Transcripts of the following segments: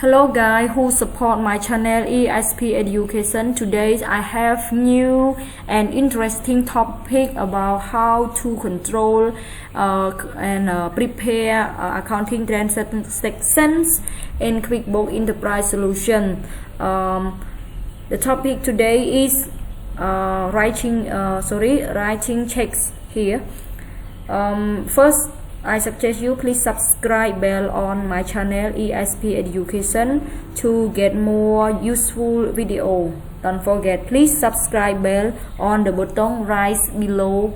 Hello guys who support my channel ESP Education. Today I have new and interesting topic about how to control and prepare accounting transactions in QuickBooks Enterprise Solution. The topic today is writing checks here. First, I suggest you please subscribe bell on my channel ESP Education to get more useful video. Don't forget, please subscribe bell on the button right below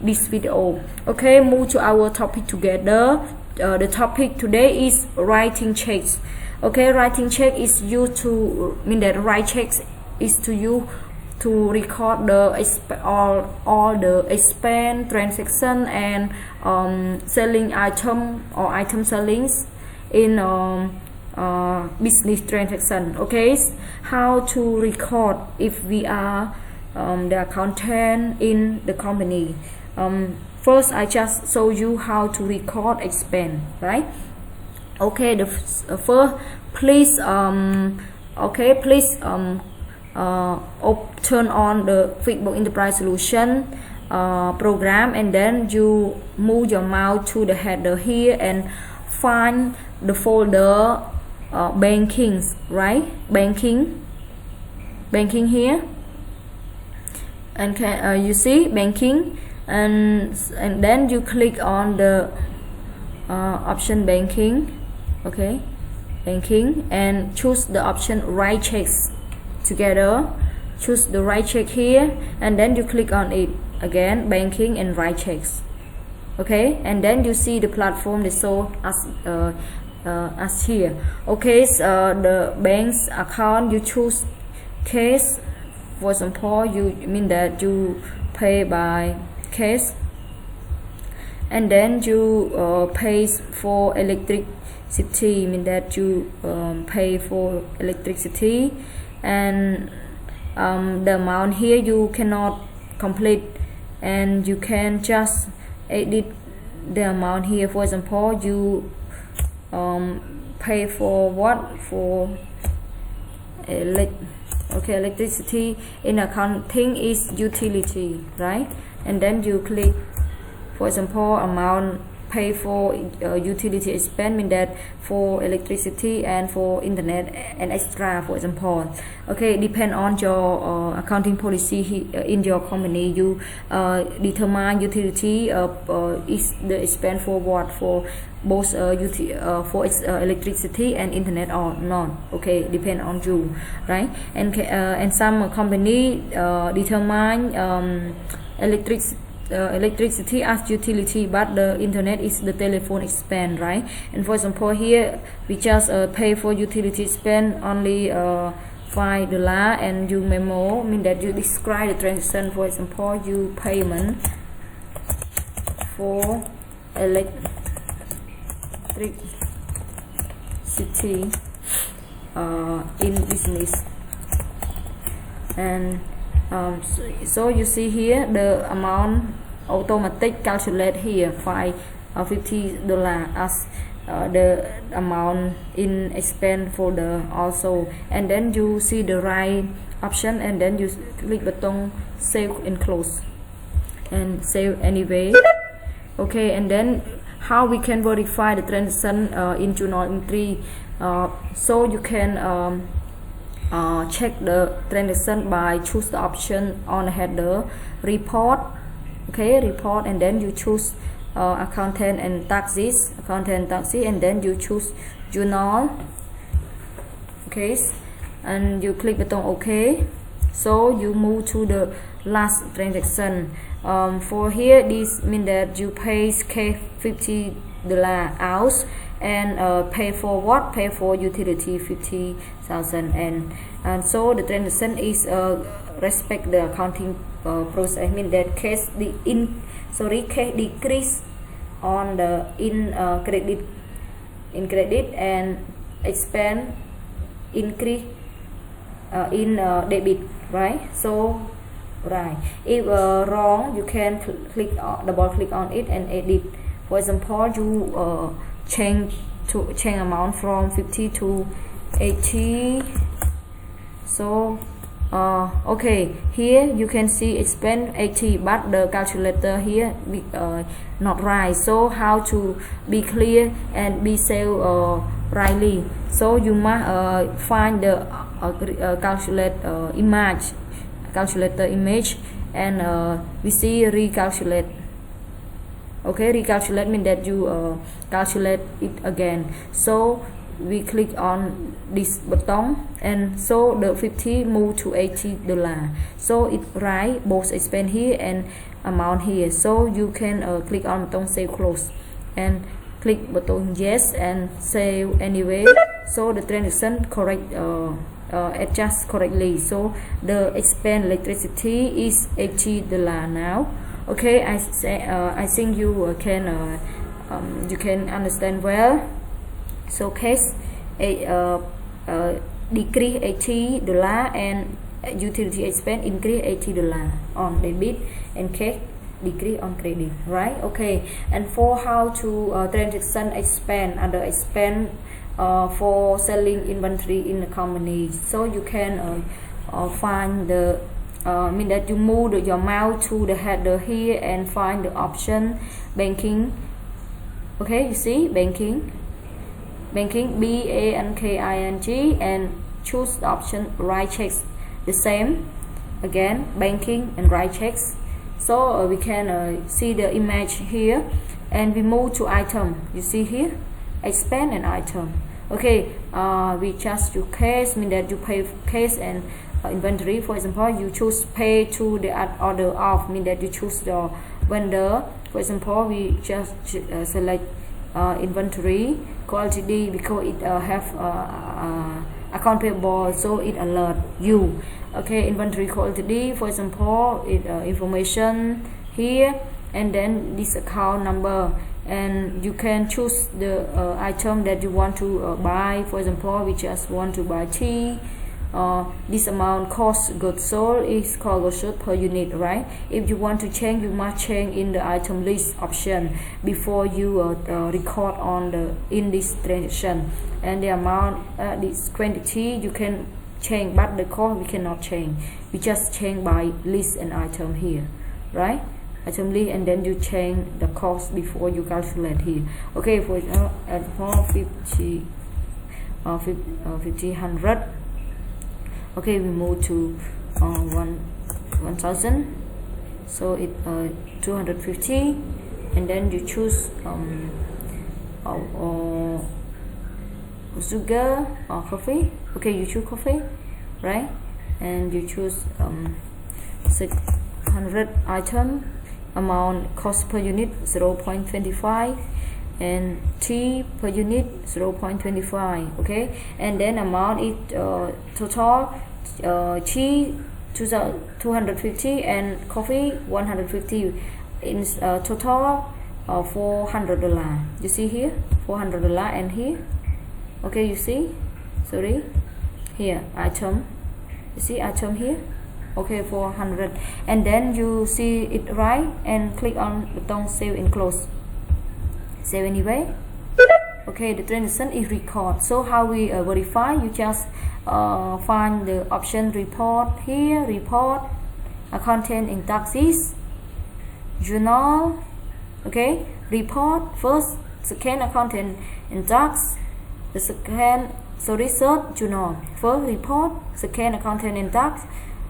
this video. Okay, move to our topic together. The topic today is writing checks. Okay, writing check is used to mean that write checks is to you to record the all the expense, transaction, and selling item or item sellings in business transaction. Okay, how to record if we are the accountant in the company. First, I just show you how to record expense, right? Okay, the first, please turn on the QuickBooks Enterprise Solution program, and then you move your mouse to the header here and find the folder banking, right? Banking here, and you see banking, and then you click on the option banking. Okay, banking, and choose the option write checks together. Choose the write check here, and then you click on it again, banking and write checks. Okay, and then you see the platform that show us here. Okay, so the bank's account, you choose case. For example, you mean that you pay by case, and then you pay for electricity, mean that you pay for electricity, and the amount here you cannot complete, and you can just edit the amount here. For example, you pay for what? For electricity in accounting is utility, right? And then you click, for example, amount pay for utility expense, mean that for electricity and for internet and extra, for example. Okay, depend on your accounting policy in your company. You determine utility is the expense for what, for both electricity and internet or not. Okay, depend on you, right? And some company determine electricity as utility, but the internet is the telephone expense, right? And for example, here we just pay for utility expense only $5, and you memo, mean that you describe the transaction. For example, you payment for electricity in business, and so you see here the amount automatic calculate here $50 as the amount in expense folder also. And then you see the right option, and then you click button save and close, and save anyway. Okay, and then how we can verify the transaction in journal entry? So you can check the transaction by choose the option on the header report. Okay, report, and then you choose accountant and taxes, and then you choose journal. Okay, and you click button OK. So you move to the last transaction. For here, this mean that you pay $50 out, and pay for what? Pay for utility 50,000, and so the transaction is respect the accounting process. I mean that case case decrease on the in credit, and expense increase in debit, right? So right, if wrong, you can double click on it and edit. For example, you change amount from 50 to 80. So okay, here you can see it spent 80, but the calculator here not right. So how to be clear and be save rightly? So you must find the calculator image, and we see recalculate. Okay, recalculate means that you calculate it again. So we click on this button, and so the 50 move to $80. So it right both expense here and amount here. So you can click on button save close and click button yes and save anyway. So the transaction correct adjust correctly. So the expense electricity is $80 now. Okay, I think you can understand well. So case decrease $80 and utility expense increase $80 on debit, and case decrease on credit, right? Okay, and for how to transaction expense, other expense for selling inventory in the company. So you can find the mean that you move your mouse to the header here and find the option banking. Okay, you see banking BANKING, and choose the option write checks. The same again, banking and write checks. So we can see the image here, and we move to item. You see here expense and item. Okay, we just do case, mean that you pay case and inventory. For example, you choose pay to the order of, mean that you choose the vendor. For example, we just select inventory quality because it have account payable, so it alert you. Okay, inventory quality, for example, it information here, and then this account number, and you can choose the item that you want to buy. For example, we just want to buy tea. This amount cost goods sold is called goods sold per unit, right? If you want to change, you must change in the item list option before you record on the in this transaction. And the amount, this quantity you can change, but the cost we cannot change. We just change by list and item here, right? Item list, and then you change the cost before you calculate here. Okay, for 100. Okay, we move to 1000. So it 250, and then you choose sugar or coffee. Okay, you choose coffee, right? And you choose 600 item, amount cost per unit 0.25, and tea per unit 0.25. okay, and then amount is total tea 250 and coffee 150, in total $400. You see here $400, and here, okay, you see, sorry, here item, you see item here, okay, 400, and then you see it right and click on button save and close. Save anyway. Okay, the transaction is record. So how we verify? You just find the option report here, report, content in taxes, journal. Okay, report first, second content in tax, the second, sorry, third journal, first report, second content in tax,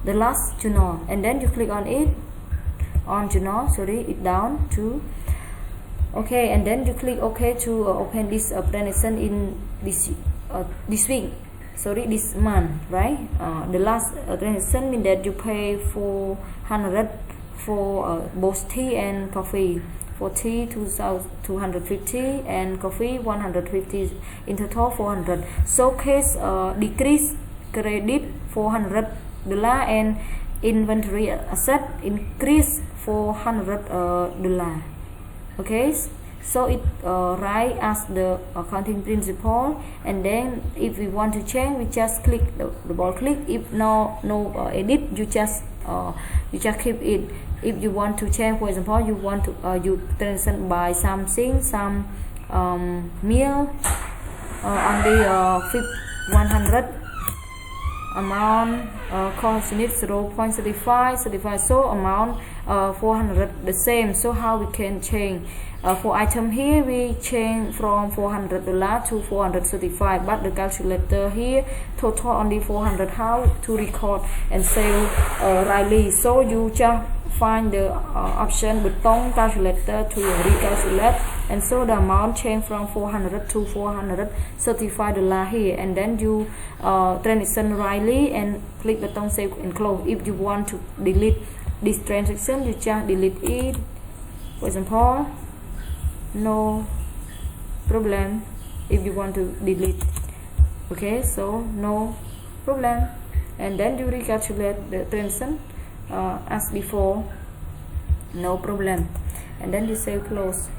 the last journal, and then you click on it, on journal, sorry, it down to. Okay, and then you click OK to open this transaction in this week, sorry, this month, right? The last transaction means that you pay 400 for both tea and coffee. For tea 250 and coffee 150, in total 400. So case decrease credit $400, and inventory asset increase $400. Okay, so it right as the accounting principle, and then if we want to change, we just click the double click. If no edit, you just keep it. If you want to change, for example, you want to you transaction buy something, some meal only 100 amount cost unit 0.35 so amount 400 the same. So how we can change for item here we change from $400 to 435, but the calculator here total only 400. How to record and save rightly? So you just find the option button calculator to recalculate, and so the amount change from 400 to 435 $ here, and then you transaction rightly and click button save and close. If you want to delete this transaction, you just delete it. For example, no problem if you want to delete. Okay, so no problem, and then you recalculate the transaction as before, no problem, and then you save close,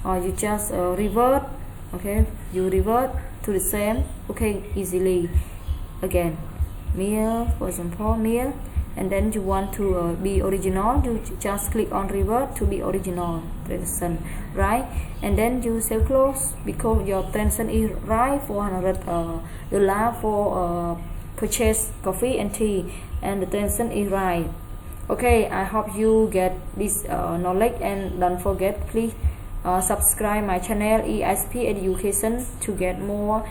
or you just revert. Okay, you revert to the same. Okay, easily again meal, for example meal, and then you want to be original, you just click on revert to be original transaction, right? And then you save close because your transaction is right, $400 for purchase coffee and tea, and the transaction is right. Okay, I hope you get this knowledge, and don't forget, please subscribe my channel ESP Education to get more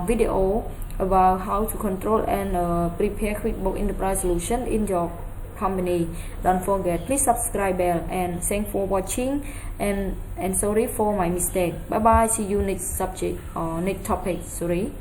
video about how to control and prepare QuickBooks Enterprise solution in your company. Don't forget, please subscribe bell, and thanks for watching, and sorry for my mistake. Bye bye, see you next subject or next topic. Sorry.